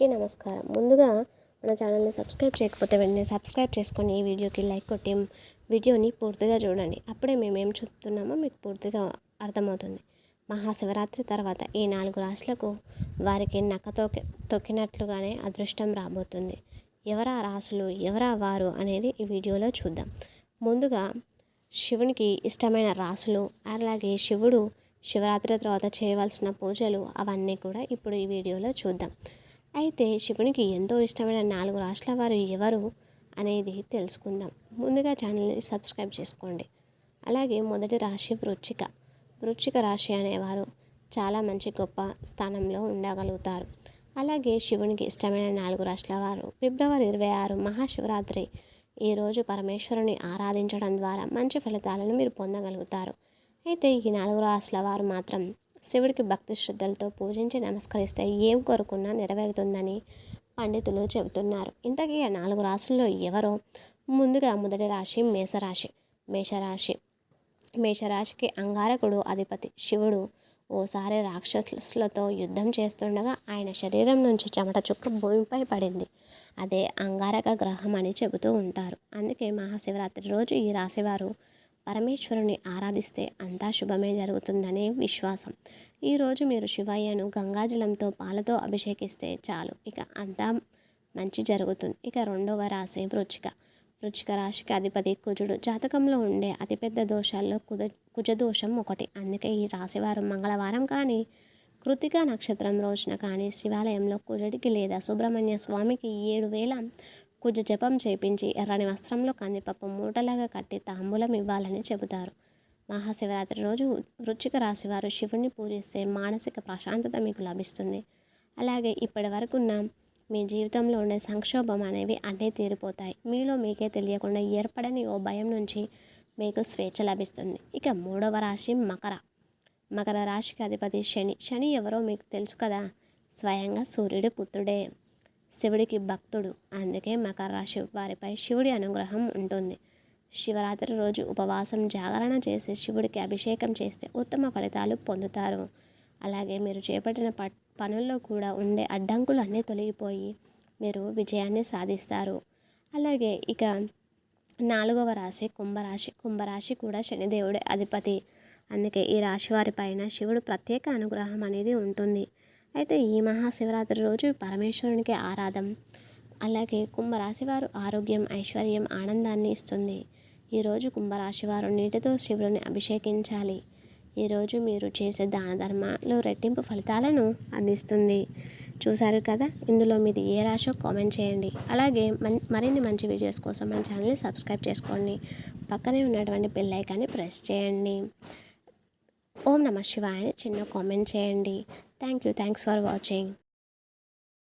అందరికీ నమస్కారం. ముందుగా మన ఛానల్ని సబ్స్క్రైబ్ చేయకపోతే వెంటనే సబ్స్క్రైబ్ చేసుకొని ఈ వీడియోకి లైక్ కొట్టి వీడియోని పూర్తిగా చూడండి. అప్పుడే మేమేం చెప్తున్నామో మీకు పూర్తిగా అర్థమవుతుంది. మహాశివరాత్రి తర్వాత ఈ 4 రాశులకు వారికి తొక్కినట్లుగానే అదృష్టం రాబోతుంది. ఎవరా రాశులు, ఎవరా వారు అనేది ఈ వీడియోలో చూద్దాం. ముందుగా శివునికి ఇష్టమైన రాశులు, అలాగే శివరాత్రి తర్వాత చేయవలసిన పూజలు అవన్నీ కూడా ఇప్పుడు ఈ వీడియోలో చూద్దాం. అయితే శివునికి ఎంతో ఇష్టమైన 4 రాశుల వారు ఎవరు అనేది తెలుసుకుందాం. ముందుగా ఛానల్ని సబ్స్క్రైబ్ చేసుకోండి. అలాగే మొదటి రాశి వృశ్చిక రాశి అనేవారు చాలా మంచి గొప్ప స్థానంలో ఉండగలుగుతారు. అలాగే శివునికి ఇష్టమైన 4 రాశుల వారు ఫిబ్రవరి 26 మహాశివరాత్రి ఈరోజు పరమేశ్వరుని ఆరాధించడం ద్వారా మంచి ఫలితాలను మీరు పొందగలుగుతారు. అయితే ఈ 4 రాశుల వారు మాత్రం శివుడికి భక్తి శ్రద్ధలతో పూజించి నమస్కరిస్తే ఏం కోరుకున్నా నెరవేరుతుందని పండితులు చెబుతున్నారు. ఇంతకీ ఆ 4 రాశుల్లో ఎవరో? ముందుగా మొదటి రాశి మేషరాశికి అంగారకుడు అధిపతి శివుడు ఓసారి రాక్షసులతో యుద్ధం చేస్తుండగా ఆయన శరీరం నుంచి చెమట చుక్క భూమిపై పడింది. అదే అంగారక గ్రహం అని చెబుతూ ఉంటారు. అందుకే మహాశివరాత్రి రోజు ఈ రాశివారు పరమేశ్వరుని ఆరాధిస్తే అంతా శుభమే జరుగుతుందనే విశ్వాసం. ఈరోజు మీరు శివయ్యను గంగాజలంతో పాలతో అభిషేకిస్తే చాలు, ఇక అంతా మంచి జరుగుతుంది. ఇక రెండవ రాశి వృశ్చిక రాశికి అధిపతి కుజుడు. జాతకంలో ఉండే అతిపెద్ద దోషాల్లో కుజదోషం ఒకటి. అందుకే ఈ రాశివారు మంగళవారం కానీ, కృతికా నక్షత్రం రోజున కానీ శివాలయంలో కుజుడికి లేదా సుబ్రహ్మణ్య స్వామికి 7 వేల కుజ జపం చేపించి ఎర్రని వస్త్రంలో కందిపప్పు మూటలాగా కట్టి తాంబూలం ఇవ్వాలని చెబుతారు. మహాశివరాత్రి రోజు వృశ్చిక రాశి వారు శివుణ్ణి పూజిస్తే మానసిక ప్రశాంతత మీకు లభిస్తుంది. అలాగే ఇప్పటి వరకున్న మీ జీవితంలో ఉండే సంక్షోభం అనేవి అన్నీ తీరిపోతాయి. మీలో మీకే తెలియకుండా ఏర్పడని ఓ భయం నుంచి మీకు స్వేచ్ఛ లభిస్తుంది. ఇక మూడవ రాశి మకర రాశికి అధిపతి శని ఎవరో మీకు తెలుసు కదా, స్వయంగా సూర్యుడి పుత్రుడే, శివుడికి భక్తుడు. అందుకే మకర రాశి వారిపై శివుడి అనుగ్రహం ఉంటుంది. శివరాత్రి రోజు ఉపవాసం జాగరణ చేసి శివుడికి అభిషేకం చేస్తే ఉత్తమ ఫలితాలు పొందుతారు. అలాగే మీరు చేపట్టిన పనుల్లో కూడా ఉండే అడ్డంకులు అన్నీ తొలగిపోయి మీరు విజయాన్ని సాధిస్తారు. అలాగే ఇక 4వ రాశి కుంభరాశి కూడా శనిదేవుడి అధిపతి. అందుకే ఈ రాశి వారి పైన శివుడు ప్రత్యేక అనుగ్రహం అనేది ఉంటుంది. అయితే ఈ మహాశివరాత్రి రోజు పరమేశ్వరునికి ఆరాధన, అలాగే కుంభరాశి వారు ఆరోగ్యం, ఐశ్వర్యం, ఆనందాన్ని ఇస్తుంది. ఈరోజు కుంభరాశి వారు నీటితో శివుడిని అభిషేకించాలి. ఈరోజు మీరు చేసే దాన ధర్మాలు రెట్టింపు ఫలితాలను అందిస్తుంది. చూశారు కదా, ఇందులో మీది ఏ రాశో కామెంట్ చేయండి. అలాగే మరిన్ని మంచి వీడియోస్ కోసం మన ఛానల్ని సబ్స్క్రైబ్ చేసుకోండి. పక్కనే ఉన్నటువంటి బెల్ ఐకాన్ని ప్రెస్ చేయండి. ఓం నమః శివాయ అని చిన్న కామెంట్ చేయండి. Thanks for watching.